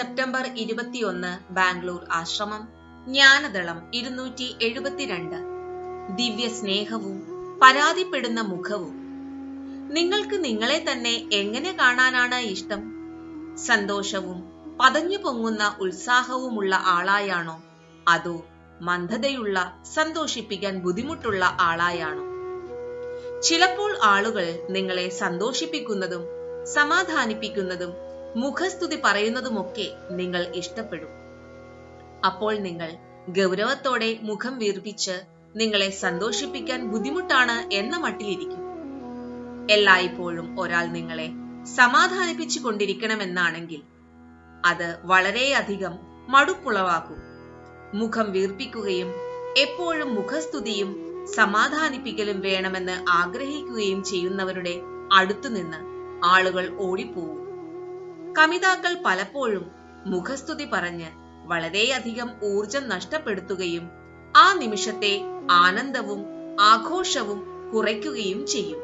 September 21 Bangalore ആശ്രമം ജ്ഞാനദളം 272. ദിവ്യ സ്നേഹവും പരാതിപ്പെടുന്ന മുഖവും. നിങ്ങൾക്ക് നിങ്ങളെ തന്നെ എങ്ങനെ കാണാനാണ് ഇഷ്ടം? സന്തോഷവും പതഞ്ഞു പൊങ്ങുന്ന ഉത്സാഹവുമുള്ള ആളായാണോ, അതോ മന്ദതയുള്ള സന്തോഷിപ്പിക്കാൻ ബുദ്ധിമുട്ടുള്ള ആളായാണോ? ചിലപ്പോൾ ആളുകൾ നിങ്ങളെ സന്തോഷിപ്പിക്കുന്നതും സമാധാനിപ്പിക്കുന്നതും മുഖസ്തുതി പറയുന്നതുമൊക്കെ നിങ്ങൾ ഇഷ്ടപ്പെടും. അപ്പോൾ നിങ്ങൾ ഗൗരവത്തോടെ മുഖം വീർപ്പിച്ച് നിങ്ങളെ സന്തോഷിപ്പിക്കാൻ ബുദ്ധിമുട്ടാണ് എന്ന മട്ടിലിരിക്കും. എല്ലായ്പ്പോഴും ഒരാൾ നിങ്ങളെ സമാധാനിപ്പിച്ചു കൊണ്ടിരിക്കണമെന്നാണെങ്കിൽ അത് വളരെയധികം മടുപ്പുളവാക്കും. മുഖം വീർപ്പിക്കുകയും എപ്പോഴും മുഖസ്തുതിയും സമാധാനിപ്പിക്കലും വേണമെന്ന് ആഗ്രഹിക്കുകയും ചെയ്യുന്നവരുടെ അടുത്തുനിന്ന് ആളുകൾ ഓടിപ്പോവും. കമിതാക്കൾ പലപ്പോഴും മുഖസ്തുതി പറഞ്ഞ് വളരെയധികം ഊർജം നഷ്ടപ്പെടുത്തുകയും ആ നിമിഷത്തെ ആനന്ദവും ആഘോഷവും കുറയ്ക്കുകയും ചെയ്യും.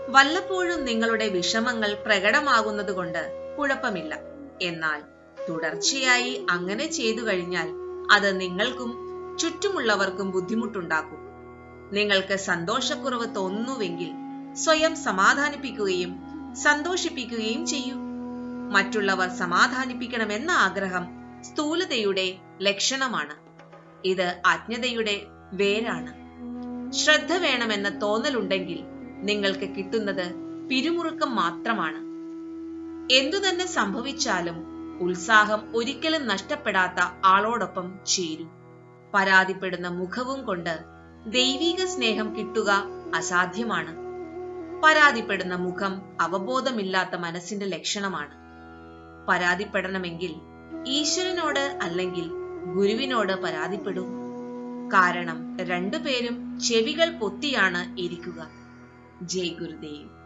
വല്ലപ്പോഴും നിങ്ങളുടെ വിഷമങ്ങൾ പ്രകടമാകുന്നത് കൊണ്ട് കുഴപ്പമില്ല. എന്നാൽ തുടർച്ചയായി അങ്ങനെ ചെയ്തു കഴിഞ്ഞാൽ അത് നിങ്ങൾക്കും ചുറ്റുമുള്ളവർക്കും ബുദ്ധിമുട്ടുണ്ടാക്കും. നിങ്ങൾക്ക് സന്തോഷക്കുറവ് തോന്നുന്നുവെങ്കിൽ സ്വയം സമാധാനിപ്പിക്കുകയും സന്തോഷിപ്പിക്കുകയും ചെയ്യൂ. മറ്റുള്ളവർ സമാധാനിപ്പിക്കണമെന്ന ആഗ്രഹം സ്ഥൂലതയുടെ ലക്ഷണമാണ്. ഇത് അജ്ഞതയുടെ വേരാണ്. ശ്രദ്ധ വേണമെന്ന തോന്നലുണ്ടെങ്കിൽ നിങ്ങൾക്ക് കിട്ടുന്നത് പിരിമുറുക്കം മാത്രമാണ്. എന്തുതന്നെ സംഭവിച്ചാലും ഉത്സാഹം ഒരിക്കലും നഷ്ടപ്പെടാത്ത ആളോടൊപ്പം ചേരൂ. പരാതിപ്പെടുന്ന മുഖവും കൊണ്ട് ദൈവിക സ്നേഹം കിട്ടുക അസാധ്യമാണ്. പരാതിപ്പെടുന്ന മുഖം അവബോധമില്ലാത്ത മനസ്സിന്റെ ലക്ഷണമാണ്. പരാതിപ്പെടണമെങ്കിൽ ഈശ്വരനോട് അല്ലെങ്കിൽ ഗുരുവിനോട് പരാതിപ്പെടൂ. കാരണം രണ്ടുപേരും ചെവികൾ പൊത്തിയാണ് ഇരിക്കുക. ജയ് ഗുരുദേവ്.